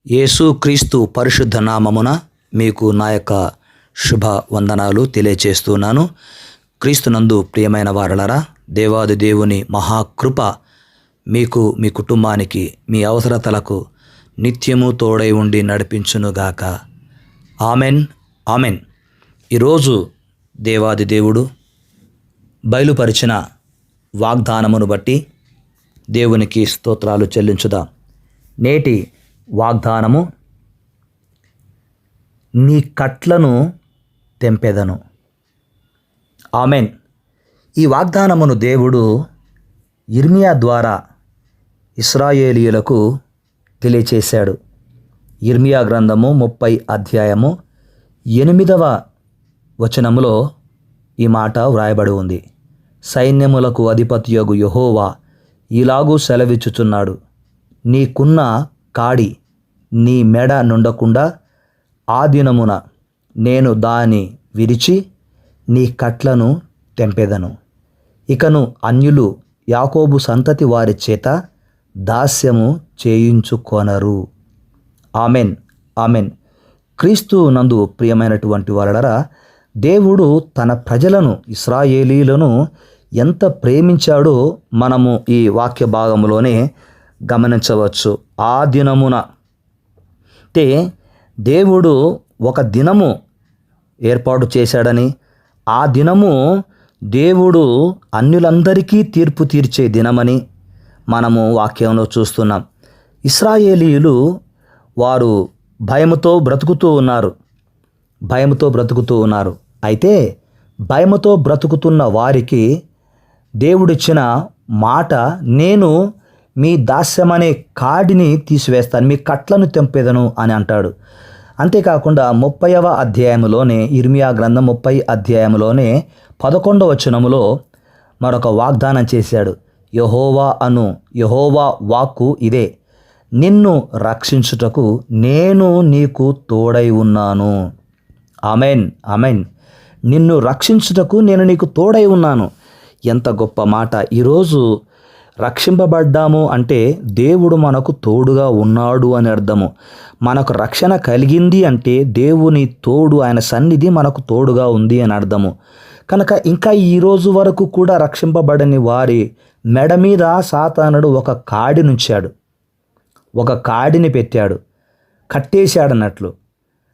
యేసుక్రీస్తు పరిశుద్ధ నామమున మీకు నా యొక్క శుభ వందనాలు తెలియచేస్తున్నాను. క్రీస్తునందు ప్రియమైన వారలారా, దేవాది దేవుని మహాకృప మీకు, మీ కుటుంబానికి, మీ అవసరతలకు నిత్యము తోడై ఉండి నడిపించునుగాక. Amen, amen. ఈరోజు దేవాది దేవుడు బయలుపరిచిన వాగ్దానమును బట్టి దేవునికి స్తోత్రాలు చెల్లించుదాం. నేటి వాగ్దానము, నీ కట్లను తెంపెదను. ఆమెన్. ఈ వాగ్దానమును దేవుడు యిర్మీయా ద్వారా ఇశ్రాయేలీయులకు తెలియచేశాడు. యిర్మీయా గ్రంథము 30 అధ్యాయము 8వ వచనములో ఈ మాట వ్రాయబడి ఉంది. సైన్యములకు అధిపతియగు యెహోవా ఇలాగూ సెలవిచ్చుచున్నాడు, నీకున్న కాడి నీ మెడ నుండకుండా ఆ దినమున నేను దాని విరిచి నీ కట్లను తెంపెదను. ఇకను అన్యులు యాకోబు సంతతి వారి చేత దాస్యము చేయించుకొనరు. Amen, amen. క్రీస్తు నందు ప్రియమైనటువంటి వారలారా, దేవుడు తన ప్రజలను, ఇశ్రాయేలీయులను ఎంత ప్రేమించాడో మనము ఈ వాక్య భాగంలోనే గమనించవచ్చు. ఆ దినమున అంటే దేవుడు ఒక దినము ఏర్పాటు చేశాడని, ఆ దినము దేవుడు అన్యులందరికీ తీర్పు తీర్చే దినమని మనము వాక్యంలో చూస్తున్నాం. ఇశ్రాయేలీయులు వారు భయముతో బ్రతుకుతూ ఉన్నారు. అయితే భయముతో బ్రతుకుతున్న వారికి దేవుడిచ్చిన మాట, నేను మీ దాస్యమనే కాడిని తీసివేస్తాను, మీ కట్లను తెంపెదను అని అంటాడు. అంతేకాకుండా 30వ అధ్యాయంలోనే, యిర్మీయా గ్రంథం 30 అధ్యాయంలోనే 11వ వచనములో మరొక వాగ్దానం చేశాడు. యెహోవా వాక్కు ఇదే, నిన్ను రక్షించుటకు నేను నీకు తోడై ఉన్నాను. Amen, amen. నిన్ను రక్షించుటకు నేను నీకు తోడై ఉన్నాను. ఎంత గొప్ప మాట! ఈరోజు రక్షింపబడ్డాము అంటే దేవుడు మనకు తోడుగా ఉన్నాడు అని అర్థము. మనకు రక్షణ కలిగింది అంటే దేవుని తోడు, ఆయన సన్నిధి మనకు తోడుగా ఉంది అని అర్థము. కనుక ఇంకా ఈ రోజు వరకు కూడా రక్షింపబడని వారి మెడ మీద సాతానుడు ఒక కాడిని పెట్టాడు, కట్టేశాడన్నట్లు.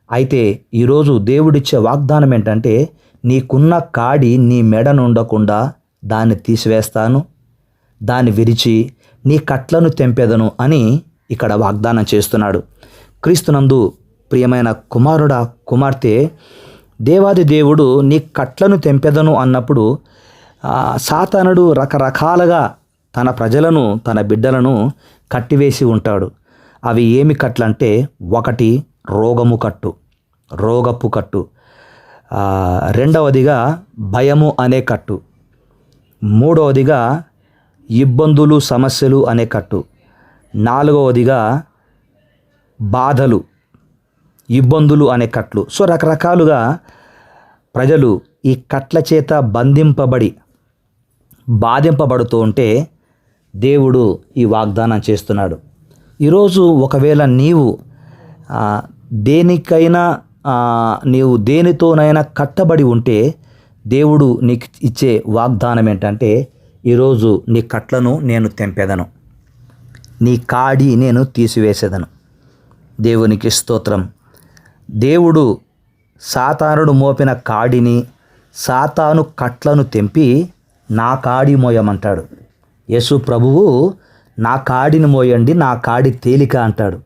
అయితే ఈరోజు దేవుడిచ్చే వాగ్దానం ఏంటంటే, నీకున్న కాడి నీ మెడ నుండకుండా దాన్ని తీసివేస్తాను, దాన్ని విరిచి నీ కట్లను తెంపెదను అని ఇక్కడ వాగ్దానం చేస్తున్నాడు. క్రీస్తునందు ప్రియమైన కుమారుడా, కుమార్తె, దేవాది దేవుడు నీ కట్లను తెంపెదను అన్నప్పుడు సాతానుడు రకరకాలుగా తన ప్రజలను, తన బిడ్డలను కట్టివేసి ఉంటాడు. అవి ఏమి కట్లంటే, ఒకటి రోగపు కట్టు, రెండవదిగా భయము అనే కట్టు, మూడవదిగా ఇబ్బందులు, సమస్యలు అనే కట్టు, నాలుగవదిగా బాధలు, ఇబ్బందులు అనే కట్లు. సో రకరకాలుగా ప్రజలు ఈ కట్ల చేత బాధింపబడుతూ ఉంటే దేవుడు ఈ వాగ్దానం చేస్తున్నాడు. ఈరోజు ఒకవేళ నీవు దేనితోనైనా కట్టబడి ఉంటే దేవుడు నీకు ఇచ్చే వాగ్దానం ఏంటంటే, ఈరోజు నీ కట్లను నేను తెంపెదను, నీ కాడి నేను తీసివేసేదను. దేవునికి స్తోత్రం. దేవుడు సాతానుడు మోపిన కాడిని, సాతాను కట్లను తెంపి నా కాడి మోయమంటాడు. యేసు ప్రభువు నా కాడిని మోయండి, నా కాడి తేలిక అంటాడు.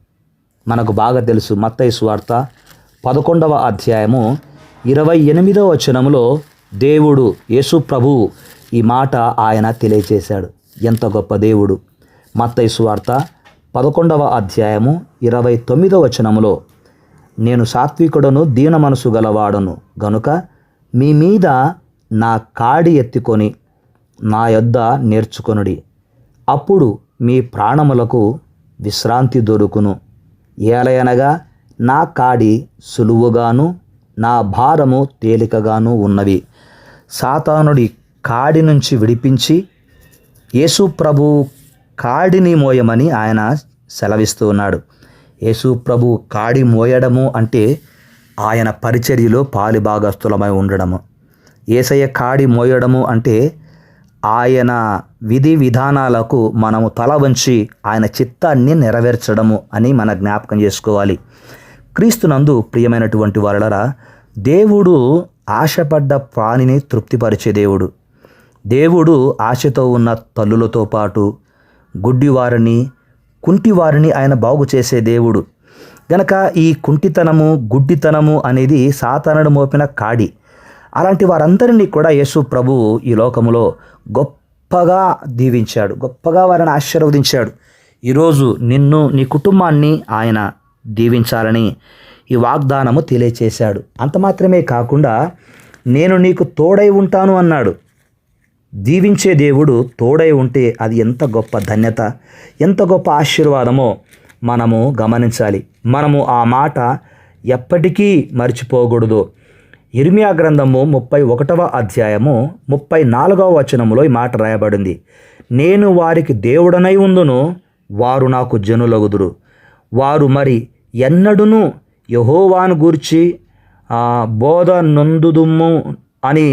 మనకు బాగా తెలుసు, మత్తయి సువార్త 11వ అధ్యాయము 28వ వచనములో దేవుడు, యేసు ప్రభువు ఈ మాట ఆయన తెలియచేశాడు. ఎంత గొప్ప దేవుడు! మత్తయి సువార్త 11వ అధ్యాయము 29వ వచనములో, నేను సాత్వికుడను, దీన మనసు గలవాడను గనుక మీ మీద నా కాడి ఎత్తుకొని నా యొద్ద నేర్చుకొనుడి, అప్పుడు మీ ప్రాణములకు విశ్రాంతి దొరుకును. ఏలయనగా నా కాడి సులువుగాను నా భారము తేలికగాను ఉన్నవి. సాతానుడి కాడి నుంచి విడిపించి యేసు ప్రభు కాడిని మోయమని ఆయన సెలవిస్తూ ఉన్నాడు. యేసు ప్రభు కాడి మోయడము అంటే ఆయన పరిచర్యలో పాలిభాగస్థులమై ఉండడము. యేసయ్య కాడి మోయడము అంటే ఆయన విధి విధానాలకు మనము తల వంచి ఆయన చిత్తాన్ని నెరవేర్చడము అని మన జ్ఞాపకం చేసుకోవాలి. క్రీస్తునందు ప్రియమైనటువంటి వారలారా, దేవుడు ఆశపడ్డ ప్రాణిని తృప్తిపరిచే దేవుడు. దేవుడు ఆశతో ఉన్న తల్లులతో పాటు గుడ్డివారిని, కుంటివారిని ఆయన బాగు చేసే దేవుడు. గనక ఈ కుంటితనము, గుడ్డితనము అనేది సాతానుడు మోపిన కాడి. అలాంటి వారందరినీ కూడా యేసు ప్రభువు ఈ లోకములో గొప్పగా దీవించాడు, గొప్పగా వారిని ఆశీర్వదించాడు. ఈరోజు నిన్ను, నీ కుటుంబాన్ని ఆయన దీవించాలని ఈ వాగ్దానము తెలియచేశాడు. అంత మాత్రమే కాకుండా నేను నీకు తోడై ఉంటాను అన్నాడు. దీవించే దేవుడు తోడై ఉంటే అది ఎంత గొప్ప ధన్యత, ఎంత గొప్ప ఆశీర్వాదమో మనము గమనించాలి. మనము ఆ మాట ఎప్పటికీ మర్చిపోకూడదు. ఇర్మియా గ్రంథము 31వ అధ్యాయము 34వ వచనములో ఈ మాట రాయబడింది. నేను వారికి దేవుడనై ఉందును, వారు నాకు జనులగుదురు. వారు మరి ఎన్నడును యెహోవాను గూర్చి బోధ నొందుదుము అని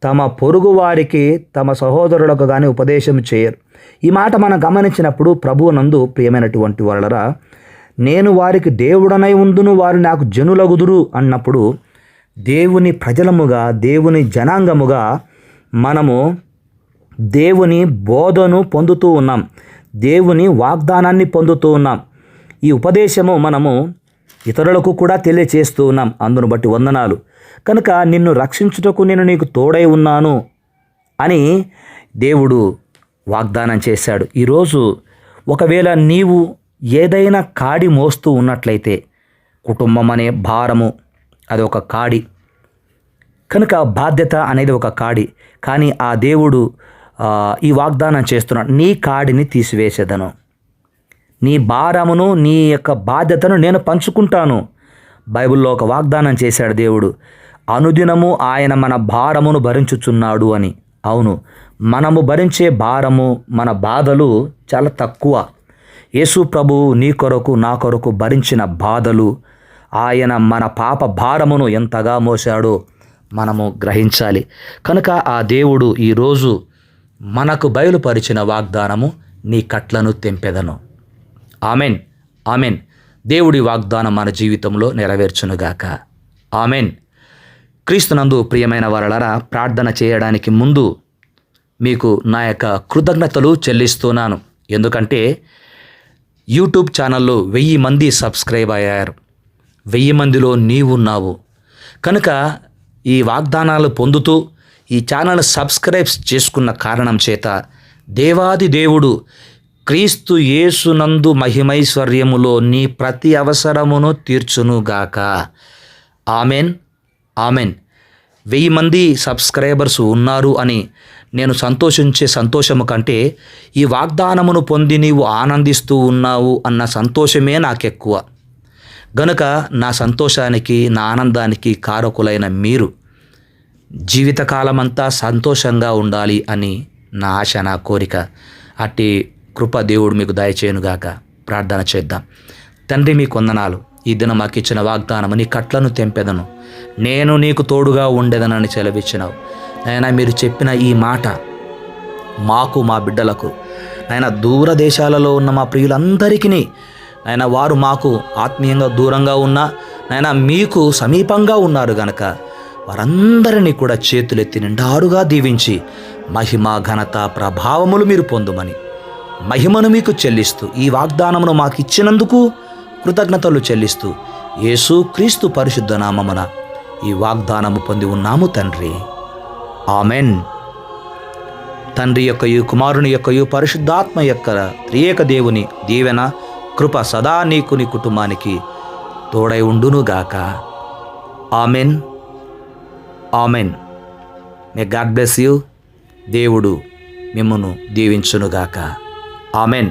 తమ పొరుగు వారికి, తమ సహోదరులకు కానీ ఉపదేశం చేయరు. ఈ మాట మనం గమనించినప్పుడు ప్రభువునందు ప్రియమైనటువంటి వాళ్ళరా, నేను వారికి దేవుడనై ఉందును, వారు నాకు జనులగుదురు అన్నప్పుడు దేవుని ప్రజలముగా, దేవుని జనాంగముగా మనము దేవుని బోధను పొందుతూ ఉన్నాం, దేవుని వాగ్దానాన్ని పొందుతూ ఉన్నాం. ఈ ఉపదేశము మనము ఇతరులకు కూడా తెలియచేస్తూ ఉన్నాం. అందును బట్టి వందనాలు. కనుక నిన్ను రక్షించుటకు నేను నీకు తోడై ఉన్నాను అని దేవుడు వాగ్దానం చేశాడు. ఈరోజు ఒకవేళ నీవు ఏదైనా కాడి మోస్తూ ఉన్నట్లయితే, కుటుంబం అనే భారము అది ఒక కాడి, కనుక బాధ్యత అనేది ఒక కాడి. కానీ ఆ దేవుడు ఈ వాగ్దానం చేస్తున్నాడు, నీ కాడిని తీసివేసేదను, నీ భారమును, నీ యొక్క బాధ్యతను నేను పంచుకుంటాను. బైబిల్లో ఒక వాగ్దానం చేశాడు దేవుడు, అనుదినము ఆయన మన భారమును భరించుచున్నాడు అని. అవును, మనము భరించే భారము, మన బాధలు చాలా తక్కువ. యేసు ప్రభువు నీ కొరకు, నా కొరకు భరించిన బాధలు, ఆయన మన పాప భారమును ఎంతగా మోసాడో మనము గ్రహించాలి. కనుక ఆ దేవుడు ఈరోజు మనకు బయలుపరిచిన వాగ్దానము, నీ కట్లను తెంపెదను. Amen, amen. దేవుడి వాగ్దానం మన జీవితంలో నెరవేర్చునుగాక. ఆమెన్. క్రీస్తునందు ప్రియమైన వారలారా, ప్రార్థన చేయడానికి ముందు మీకు నా యొక్క కృతజ్ఞతలు చెల్లిస్తున్నాను. ఎందుకంటే యూట్యూబ్ ఛానల్లో 1000 మంది సబ్స్క్రైబ్ అయ్యారు. 1000 మందిలో నీవున్నావు. కనుక ఈ వాగ్దానాలు పొందుతూ ఈ ఛానల్ సబ్స్క్రైబ్స్ చేసుకున్న కారణం చేత దేవాది దేవుడు క్రీస్తు యేసునందు మహిమైశ్వర్యములో నీ ప్రతి అవసరమును తీర్చునుగాక. Amen, amen. 1000 మంది సబ్స్క్రైబర్స్ ఉన్నారు అని నేను సంతోషించే సంతోషము కంటే ఈ వాగ్దానమును పొంది నీవు ఆనందిస్తూ ఉన్నావు అన్న సంతోషమే నాకెక్కువ. గనుక నా సంతోషానికి, నా ఆనందానికి కారకులైన మీరు జీవితకాలమంతా సంతోషంగా ఉండాలి అని నా ఆశ, నా కోరిక. అట్టి కృప దేవుడు మీకు దయచేయునుగాక. ప్రార్థన చేద్దాం. తండ్రి, మీకు వందనాలు. ఈ దినం మాకు ఇచ్చిన వాగ్దానము, నీ కట్లను తెంపెదను, నేను నీకు తోడుగా ఉండేదనని సెలవిచ్చినావు. నాయనా, మీరు చెప్పిన ఈ మాట మాకు, మా బిడ్డలకు, నాయన దూర దేశాలలో ఉన్న మా ప్రియులందరికీ, నాయన వారు మాకు ఆత్మీయంగా దూరంగా ఉన్నా నాయన మీకు సమీపంగా ఉన్నారు గనక వారందరినీ కూడా చేతులెత్తి నిండారుగా దీవించి మహిమ, ఘనత, ప్రభావములు మీరు పొందుమని మహిమను మీకు చెల్లిస్తూ, ఈ వాగ్దానమును మాకు ఇచ్చినందుకు కృతజ్ఞతలు చెల్లిస్తూ, యేసు క్రీస్తు పరిశుద్ధ నామమున ఈ వాగ్దానము పొంది ఉన్నాము తండ్రి. ఆమెన్. తండ్రి యొక్కయు, కుమారుని యొక్కయు, పరిశుద్ధాత్మ యొక్క త్రియేక దేవుని దీవెన, కృప సదా నీకు, నీ కుటుంబానికి తోడై ఉండునుగాక. Amen, amen. May God bless you. దేవుడు మిమ్మును దీవించునుగాక. ఆమెన్.